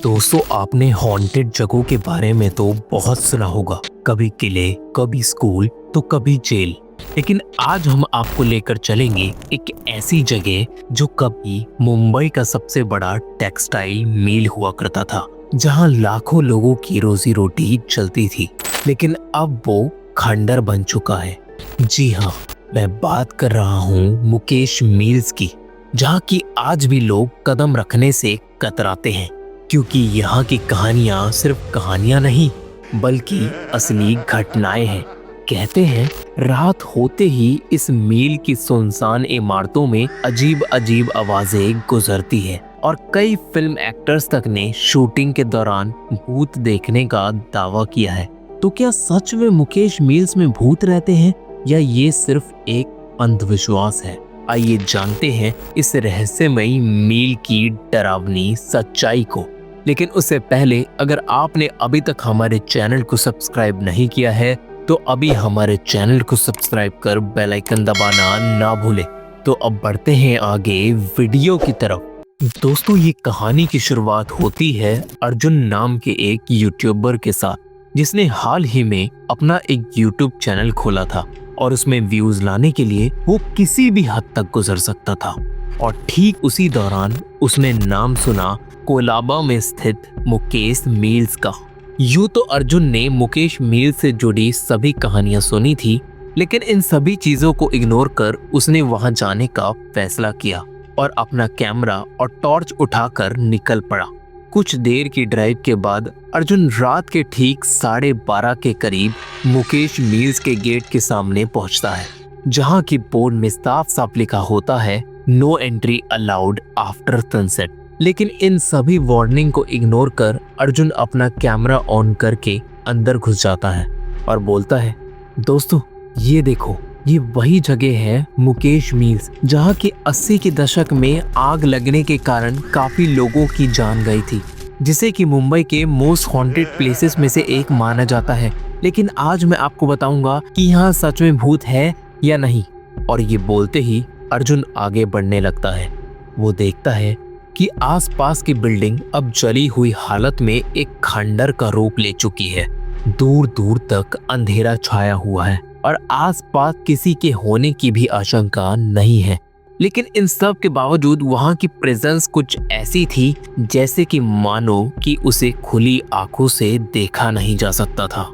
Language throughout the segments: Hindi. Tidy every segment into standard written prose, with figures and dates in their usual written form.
दोस्तों, आपने हॉन्टेड जगहों के बारे में तो बहुत सुना होगा। कभी किले, कभी स्कूल, तो कभी जेल। लेकिन आज हम आपको लेकर चलेंगे एक ऐसी जगह जो कभी मुंबई का सबसे बड़ा टेक्सटाइल मिल हुआ करता था, जहां लाखों लोगों की रोजी रोटी चलती थी। लेकिन अब वो खंडर बन चुका है। जी हाँ, मैं बात कर रहा हूँ मुकेश मिल्स की, जहाँ की आज भी लोग कदम रखने से कतराते हैं, क्योंकि यहाँ की कहानियाँ सिर्फ कहानियाँ नहीं बल्कि असली घटनाएं हैं। कहते हैं रात होते ही इस मील की सुनसान इमारतों में अजीब अजीब आवाजें गुजरती हैं और कई फिल्म एक्टर्स तक ने शूटिंग के दौरान भूत देखने का दावा किया है। तो क्या सच में मुकेश मिल्स में भूत रहते हैं या ये सिर्फ एक अंधविश्वास है? आइए जानते हैं इस रहस्यमयी मील की डरावनी सच्चाई को। लेकिन उससे पहले अगर आपने अभी तक हमारे चैनल को सब्सक्राइब नहीं किया है तो अभी हमारे चैनल को सब्सक्राइब कर बेल आइकन दबाना ना भूलें। तो अब बढ़ते हैं आगे वीडियो की तरफ। दोस्तों, ये कहानी की शुरुआत होती है अर्जुन नाम के एक यूट्यूबर के साथ, जिसने हाल ही में अपना एक यूट्यूब चैनल खोला था और उसमें व्यूज लाने के लिए वो किसी भी हद तक गुजर सकता था। और ठीक उसी दौरान उसने नाम सुना कोलाबा में स्थित मुकेश मिल्स का। यूं तो अर्जुन ने मुकेश मिल्स से जुड़ी सभी कहानियां सुनी थी, लेकिन इन सभी चीजों को इग्नोर कर उसने वहां जाने का फैसला किया और अपना कैमरा और टॉर्च उठाकर निकल पड़ा। कुछ देर की ड्राइव के बाद अर्जुन रात के ठीक 12:30 के करीब मुकेश मिल्स के गेट के सामने पहुंचता है, जहां की बोर्ड में साफ साफ लिखा होता है no entry allowed after sunset. लेकिन इन सभी वार्निंग को इग्नोर कर अर्जुन अपना कैमरा ऑन करके अंदर घुस जाता है और बोलता है, दोस्तों ये देखो, ये वही जगह है मुकेश मिल्स जहाँ के 80 के दशक में आग लगने के कारण काफी लोगों की जान गई थी, जिसे कि मुंबई के मोस्ट हॉन्टेड प्लेसेस में से एक माना जाता है। लेकिन आज मैं आपको बताऊंगा कि यहाँ सच में भूत है या नहीं। और ये बोलते ही अर्जुन आगे बढ़ने लगता है। वो देखता है कि आसपास की बिल्डिंग अब जली हुई हालत में एक खंडर का रूप ले चुकी है। दूर दूर तक अंधेरा छाया हुआ है और आसपास किसी के होने की भी आशंका नहीं है। लेकिन इन सब के बावजूद वहां की प्रेजेंस कुछ ऐसी थी जैसे कि मानो कि उसे खुली आंखों से देखा नहीं जा सकता था।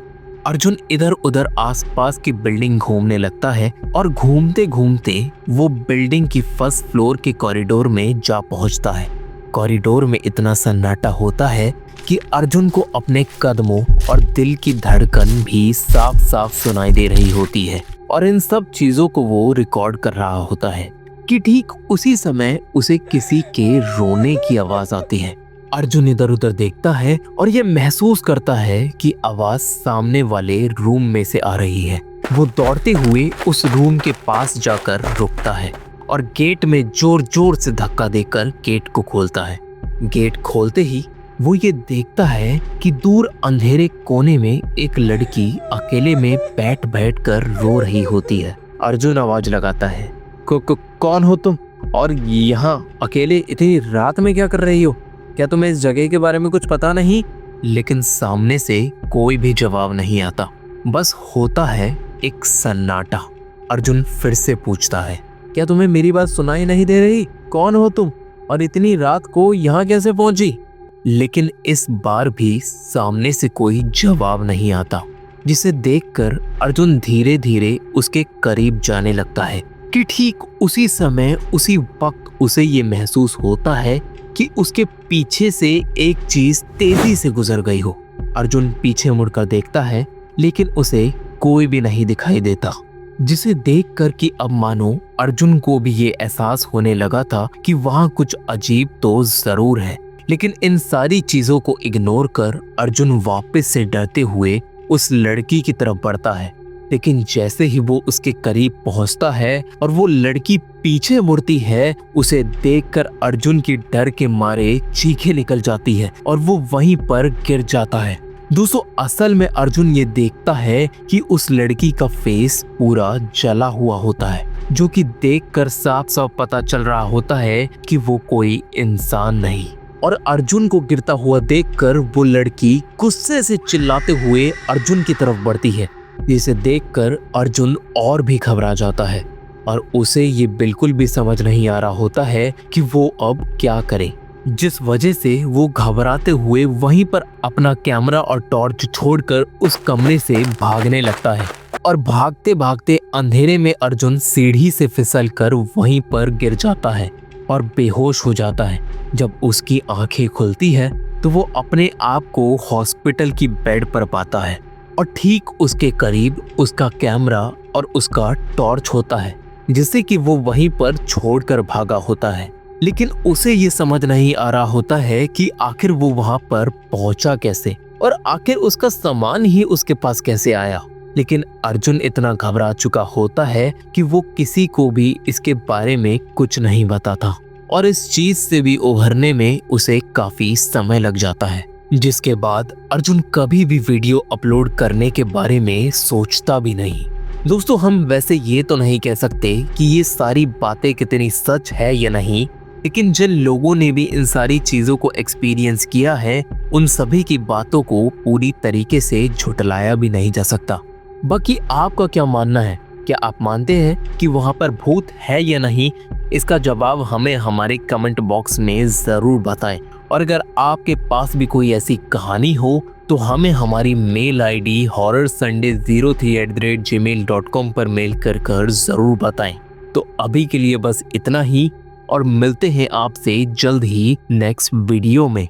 अर्जुन इधर उधर आसपास की बिल्डिंग घूमने लगता है और घूमते घूमते वो बिल्डिंग की फर्स्ट फ्लोर के कॉरिडोर में जा पहुंचता है। कॉरिडोर में इतना सन्नाटा होता है कि अर्जुन को अपने कदमों और दिल की धड़कन भी साफ साफ सुनाई दे रही होती है। और इन सब चीजों को वो रिकॉर्ड कर रहा होता है कि ठीक उसी समय उसे किसी के रोने की आवाज आती है। अर्जुन इधर उधर देखता है और ये महसूस करता है कि आवाज सामने वाले रूम में से आ रही है। वो दौड़ते हुए उस रूम के पास जाकर रुकता है और गेट में जोर जोर से धक्का देकर गेट को खोलता है। गेट खोलते ही वो ये देखता है कि दूर अंधेरे कोने में एक लड़की अकेले में बैठ बैठ कर रो रही होती है। अर्जुन आवाज लगाता है, कौन हो तुम और यहाँ अकेले इतनी रात में क्या कर रही हो? क्या तुम्हें इस जगह के बारे में कुछ पता नहीं? लेकिन सामने से कोई भी जवाब नहीं आता, बस होता है एक सन्नाटा। अर्जुन फिर से पूछता है, क्या तुम्हें मेरी बात सुनाई नहीं दे रही? कौन हो तुम और इतनी रात को यहाँ कैसे पहुंची? लेकिन इस बार भी सामने से कोई जवाब नहीं आता, जिसे देखकर अर्जुन धीरे धीरे उसके करीब जाने लगता है कि ठीक उसी समय उसी वक्त उसे ये महसूस होता है कि उसके पीछे से एक चीज तेजी से गुजर गई हो। अर्जुन पीछे मुड़कर देखता है, लेकिन उसे कोई भी नहीं दिखाई देता, जिसे देखकर कि अब मानो अर्जुन को भी ये एहसास होने लगा था कि वहाँ कुछ अजीब तो जरूर है। लेकिन इन सारी चीजों को इग्नोर कर अर्जुन वापस से डरते हुए उस लड़की की तरफ बढ़ता है। लेकिन जैसे ही वो उसके करीब पहुंचता है और वो लड़की पीछे मुड़ती है, उसे देखकर अर्जुन की डर के मारे चीखें निकल जाती है और वो वहीं पर गिर जाता है। दोस्तों, असल में अर्जुन ये देखता है कि उस लड़की का फेस पूरा जला हुआ होता है, जो कि देखकर साफ साफ पता चल रहा होता है कि वो कोई इंसान नहीं और अर्जुन को गिरता हुआ देखकर वो लड़की गुस्से से चिल्लाते हुए अर्जुन की तरफ बढ़ती है, जिसे देखकर अर्जुन और भी घबरा जाता है और उसे ये बिल्कुल भी समझ नहीं आ रहा होता है कि वो अब क्या करे, जिस वजह से वो घबराते हुए वहीं पर अपना कैमरा और टॉर्च छोड़कर उस कमरे से भागने लगता है। और भागते भागते अंधेरे में अर्जुन सीढ़ी से फिसलकर वहीं पर गिर जाता है और बेहोश हो जाता है। जब उसकी आंखें खुलती है तो वो अपने आप को हॉस्पिटल की बेड पर पाता है और ठीक उसके करीब उसका कैमरा और उसका टॉर्च होता है, जिसे कि वो वहीं पर छोड़कर भागा होता है। लेकिन उसे ये समझ नहीं आ रहा होता है कि आखिर वो वहां पर पहुंचा कैसे और आखिर उसका सामान ही उसके पास कैसे आया। लेकिन अर्जुन इतना घबरा चुका होता है कि वो किसी को भी इसके बारे में कुछ नहीं बताता और इस चीज से भी उभरने में उसे काफी समय लग जाता है, जिसके बाद अर्जुन कभी भी वीडियो अपलोड करने के बारे में सोचता भी नहीं। दोस्तों, हम वैसे ये तो नहीं कह सकते कि ये सारी बातें कितनी सच है या नहीं, लेकिन जिन लोगों ने भी इन सारी चीजों को एक्सपीरियंस किया है उन सभी की बातों को पूरी तरीके से झुटलाया भी नहीं जा सकता। बाकी आपका क्या मानना है? क्या आप मानते हैं कि वहां पर भूत है या नहीं? इसका जवाब हमें हमारे कमेंट बॉक्स में जरूर बताएं। और अगर आपके पास भी कोई ऐसी कहानी हो तो हमें हमारी मेल आईडी horrorsunday03@gmail.com पर मेल कर जरूर बताएं। तो अभी के लिए बस इतना ही और मिलते हैं आपसे जल्द ही नेक्स्ट वीडियो में।